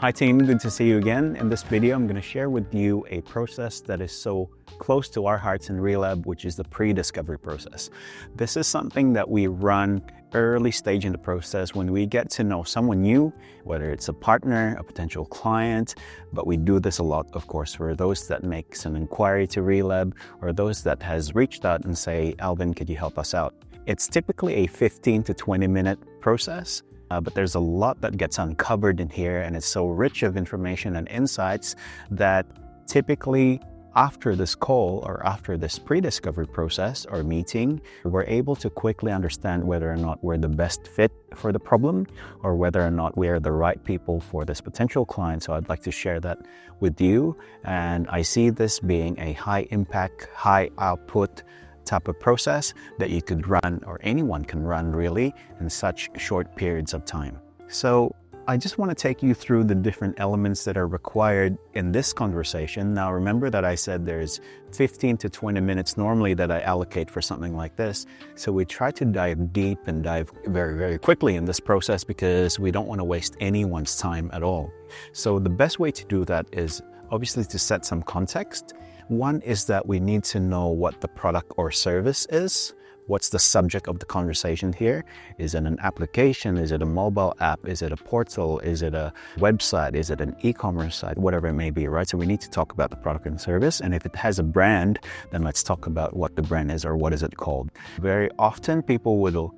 Hi team, good to see you again. In this video, I'm going to share with you a process that is so close to our hearts in Relab, which is the pre-discovery process. This is something that we run early stage in the process when we get to know someone new, whether it's a partner, a potential client, but we do this a lot, of course, for those that makes an inquiry to Relab or those that has reached out and say, Alvin, could you help us out? It's typically a 15 to 20 minute process. But there's a lot that gets uncovered in here, and it's so rich of information and insights that typically after this call or after this pre-discovery process or meeting, we're able to quickly understand whether or not we're the best fit for the problem or whether or not we are the right people for this potential client. So I'd like to share that with you. And I see this being a high impact, high output type of process that you could run, or anyone can run really, in such short periods of time. So I just want to take you through the different elements that are required in this conversation. Now remember that I said there's 15 to 20 minutes normally that I allocate for something like this. So we try to dive deep and dive very, very quickly in this process because we don't want to waste anyone's time at all. So the best way to do that is obviously to set some context. One is that we need to know what the product or service is. What's the subject of the conversation here? Is it an application? Is it a mobile app? Is it a portal? Is it a website? Is it an e-commerce site? Whatever it may be, right? So we need to talk about the product and service. And if it has a brand, then let's talk about what the brand is or what is it called. Very often people will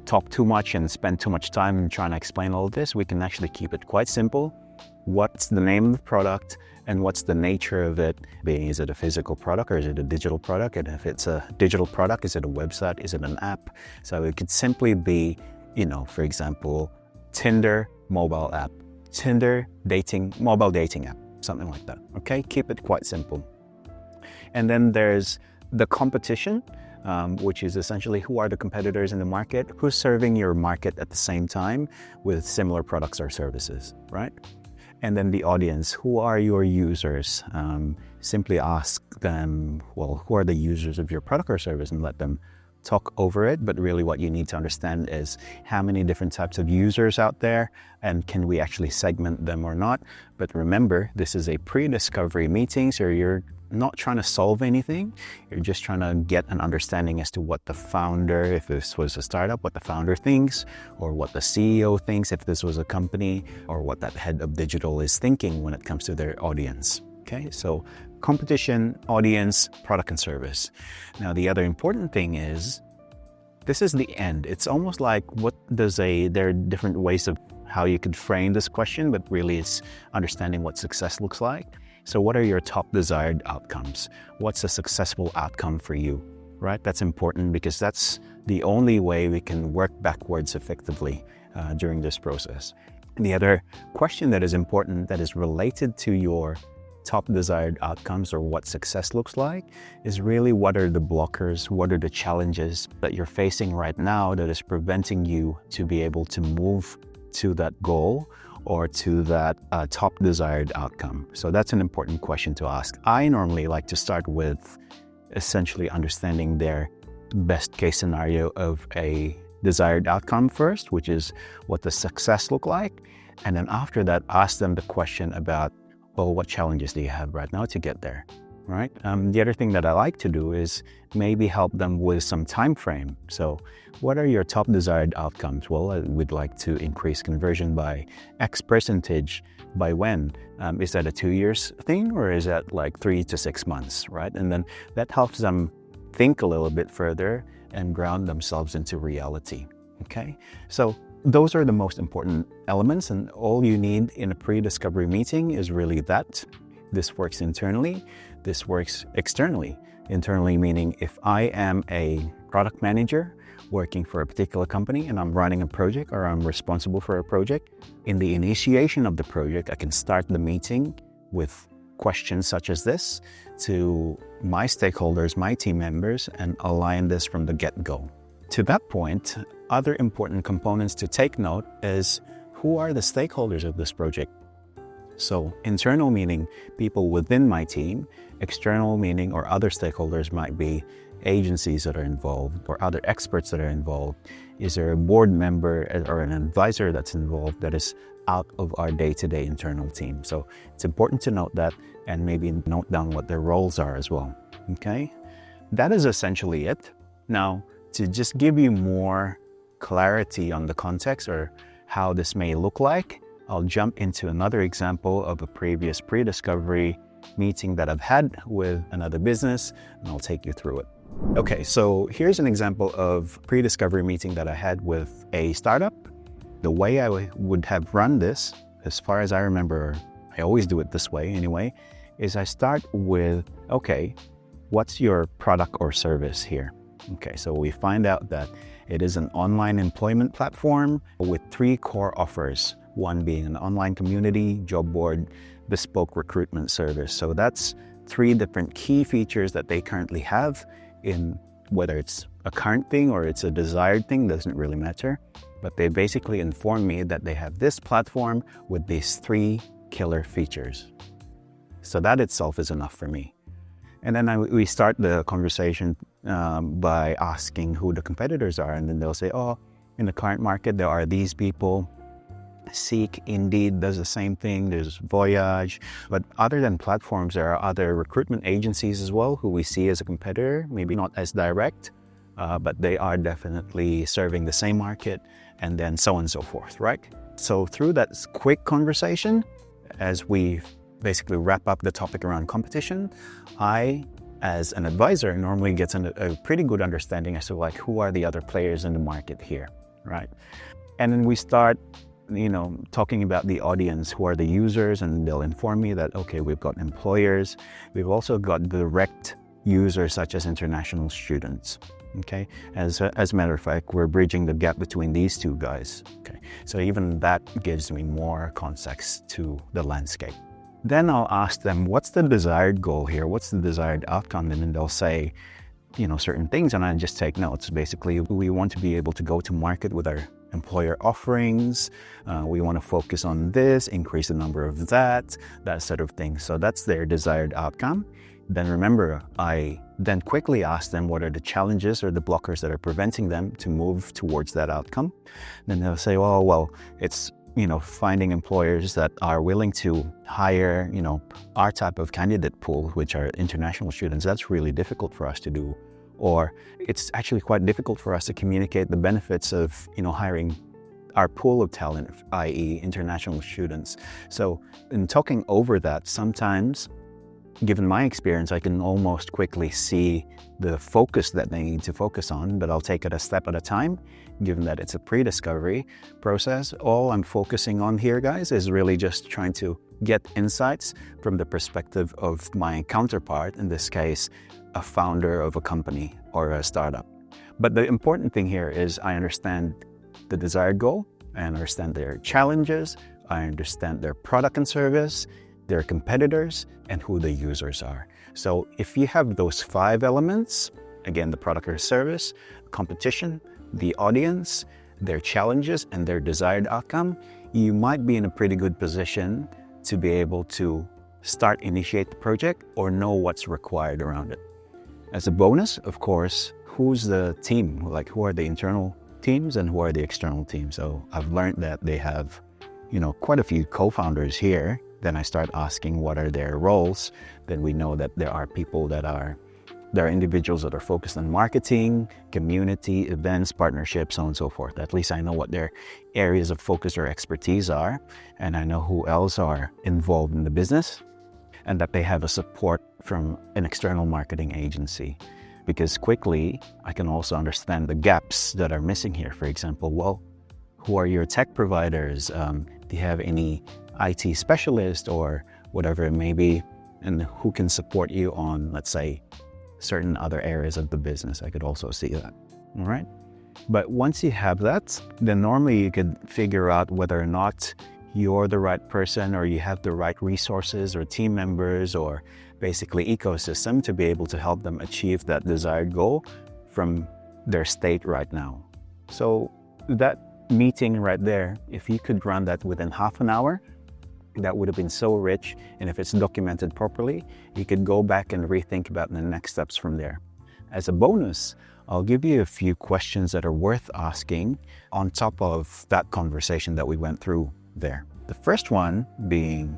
talk too much and spend too much time trying to explain all of this. We can actually keep it quite simple. What's the name of the product and what's the nature of it being? Is it a physical product or is it a digital product? And if it's a digital product, is it a website? Is it an app? So it could simply be, for example, Tinder mobile app, Tinder mobile dating app, something like that. Okay, keep it quite simple. And then there's the competition, which is essentially who are the competitors in the market, who's serving your market at the same time with similar products or services, right? And then the audience, who are your users? Simply ask them, well, who are the users of your product or service, and let them talk over it. But really what you need to understand is how many different types of users out there, and can we actually segment them or not? But remember, this is a pre-discovery meeting, so you're not trying to solve anything. You're just trying to get an understanding as to what the founder, if this was a startup, what the founder thinks, or what the CEO thinks if this was a company, or what that head of digital is thinking when it comes to their audience. Okay, so competition, audience, product and service. Now the other important thing is, this is the end. It's almost like there are different ways of how you could frame this question, but really it's understanding what success looks like. So what are your top desired outcomes? What's a successful outcome for you, right? That's important because that's the only way we can work backwards effectively during this process. And the other question that is important, that is related to your top desired outcomes or what success looks like, is really what are the blockers, what are the challenges that you're facing right now that is preventing you to be able to move to that goal or to that top desired outcome. So that's an important question to ask. I normally like to start with essentially understanding their best case scenario of a desired outcome first, which is what the success look like. And then after that, ask them the question about, well, what challenges do you have right now to get there, right? The other thing that I like to do is maybe help them with some time frame. So what are your top desired outcomes? Well, I would like to increase conversion by X percentage. By when? Is that a 2 years thing, or is that like 3 to 6 months, right? And then that helps them think a little bit further and ground themselves into reality, okay? So those are the most important elements, and all you need in a pre-discovery meeting is really that. This works internally, this works externally. Internally meaning if I am a product manager working for a particular company and I'm running a project or I'm responsible for a project, in the initiation of the project, I can start the meeting with questions such as this to my stakeholders, my team members, and align this from the get-go. To that point, other important components to take note is who are the stakeholders of this project? So internal meaning people within my team, external meaning or other stakeholders might be agencies that are involved or other experts that are involved? Is there a board member or an advisor that's involved that is out of our day-to-day internal team? So it's important to note that and maybe note down what their roles are as well. Okay, that is essentially it. Now, to just give you more clarity on the context or how this may look like, I'll jump into another example of a previous pre-discovery meeting that I've had with another business, and I'll take you through it. Okay, so here's an example of pre-discovery meeting that I had with a startup. The way I would have run this, as far as I remember, I always do it this way anyway, is I start with, okay, what's your product or service here? Okay, so we find out that it is an online employment platform with 3 core offers, one being an online community, job board, bespoke recruitment service. So that's 3 different key features that they currently have. In whether it's a current thing or it's a desired thing, doesn't really matter. But they basically informed me that they have this platform with these 3 killer features. So that itself is enough for me. And then we start the conversation by asking who the competitors are. And then they'll say, oh, in the current market, there are these people. Seek, Indeed does the same thing. There's Voyage. But other than platforms, there are other recruitment agencies as well who we see as a competitor, maybe not as direct, but they are definitely serving the same market, and then so on and so forth, right? So through that quick conversation, as we basically wrap up the topic around competition, I, as an advisor, normally gets a pretty good understanding as to like who are the other players in the market here, right? And then we start talking about the audience, who are the users, and they'll inform me that, okay, we've got employers. We've also got direct users such as international students, okay? As a matter of fact, we're bridging the gap between these 2 guys, okay? So even that gives me more context to the landscape. Then I'll ask them, what's the desired goal here? What's the desired outcome? And then they'll say, certain things, and I just take notes. Basically, we want to be able to go to market with our employer offerings. We want to focus on this, increase the number of that sort of thing. So that's their desired outcome. Then remember, I then quickly ask them what are the challenges or the blockers that are preventing them to move towards that outcome. Then they'll say, oh, well, it's finding employers that are willing to hire, our type of candidate pool, which are international students. That's really difficult for us to do. Or it's actually quite difficult for us to communicate the benefits of, hiring our pool of talent, i.e. international students. So in talking over that, sometimes, given my experience, I can almost quickly see the focus that they need to focus on, but I'll take it a step at a time, given that it's a pre-discovery process. All I'm focusing on here, guys, is really just trying to get insights from the perspective of my counterpart, in this case, a founder of a company or a startup. But the important thing here is I understand the desired goal, I understand their challenges, I understand their product and service, their competitors, and who the users are. So if you have those 5 elements, again, the product or service, competition, the audience, their challenges, and their desired outcome, you might be in a pretty good position to be able to initiate the project or know what's required around it. As a bonus, of course, who's the team? Like, who are the internal teams and who are the external teams? So I've learned that they have, quite a few co-founders here. Then I start asking what are their roles. Then we know that there are people there are individuals that are focused on marketing, community, events, partnerships, so on and so forth. At least I know what their areas of focus or expertise are, and I know who else are involved in the business, and that they have a support from an external marketing agency. Because quickly, I can also understand the gaps that are missing here. For example, well, who are your tech providers? Do you have any IT specialist or whatever it may be? And who can support you on, let's say, certain other areas of the business? I could also see that, all right? But once you have that, then normally you could figure out whether or not you're the right person or you have the right resources or team members or basically ecosystem to be able to help them achieve that desired goal from their state right now. So that meeting right there, if you could run that within half an hour, that would have been so rich. And if it's documented properly, you could go back and rethink about the next steps from there. As a bonus, I'll give you a few questions that are worth asking on top of that conversation that we went through there. The first one being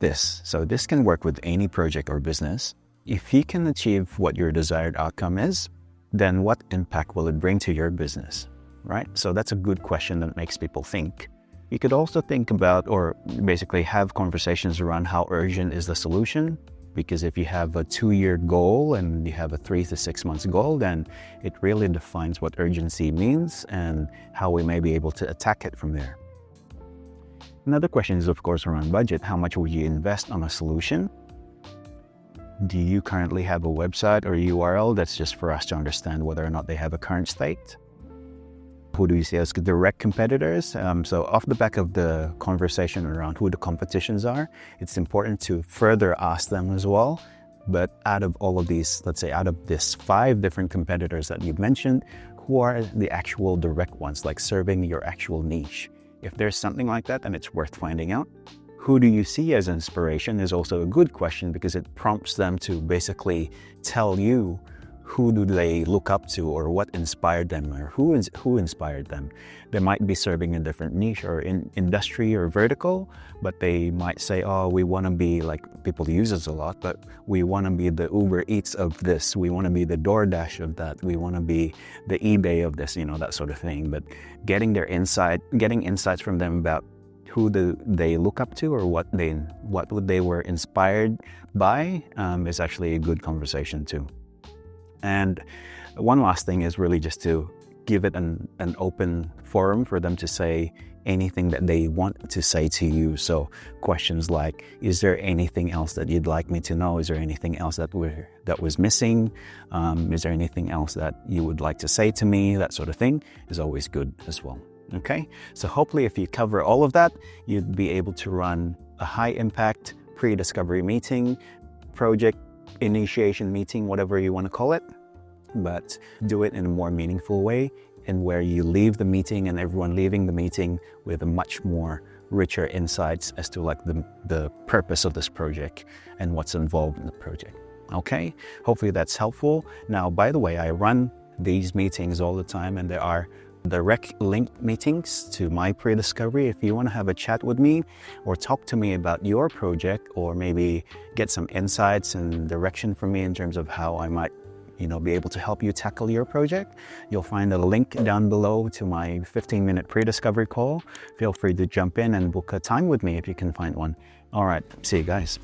this. So this can work with any project or business. If you can achieve what your desired outcome is, then what impact will it bring to your business, right? So that's a good question that makes people think. You could also think about, or basically have conversations around how urgent is the solution. Because if you have a 2-year goal and you have a 3 to 6 months goal, then it really defines what urgency means and how we may be able to attack it from there. Another question is, of course, around budget. How much would you invest on a solution? Do you currently have a website or URL? That's just for us to understand whether or not they have a current state. Who do you see as direct competitors? So off the back of the conversation around who the competitions are, it's important to further ask them as well. But out of all of these, let's say out of this 5 different competitors that you've mentioned, who are the actual direct ones, like serving your actual niche? If there's something like that, then it's worth finding out. Who do you see as inspiration is also a good question, because it prompts them to basically tell you who do they look up to, or what inspired them, or who inspired them. They might be serving a different niche or in industry or vertical, but they might say, oh, we want to be like, people use us a lot, but we want to be the Uber Eats of this, we want to be the DoorDash of that, we want to be the eBay of this, that sort of thing. But getting insights from them about who they look up to, or what they were inspired by, is actually a good conversation too. And one last thing is really just to give it an open forum for them to say anything that they want to say to you. So questions like, is there anything else that you'd like me to know? Is there anything else that was missing? Is there anything else that you would like to say to me? That sort of thing is always good as well. Okay, so hopefully if you cover all of that, you'd be able to run a high impact pre-discovery meeting, project initiation meeting, whatever you want to call it, but do it in a more meaningful way, and where you leave the meeting and everyone leaving the meeting with a much more richer insights as to like the purpose of this project and what's involved in the project. Okay, hopefully that's helpful. Now, by the way, I run these meetings all the time, and there are direct link meetings to my pre-discovery. If you want to have a chat with me or talk to me about your project, or maybe get some insights and direction from me in terms of how I might be able to help you tackle your project, you'll find a link down below to my 15-minute pre-discovery call. Feel free to jump in and book a time with me if you can find one. All right, see you guys.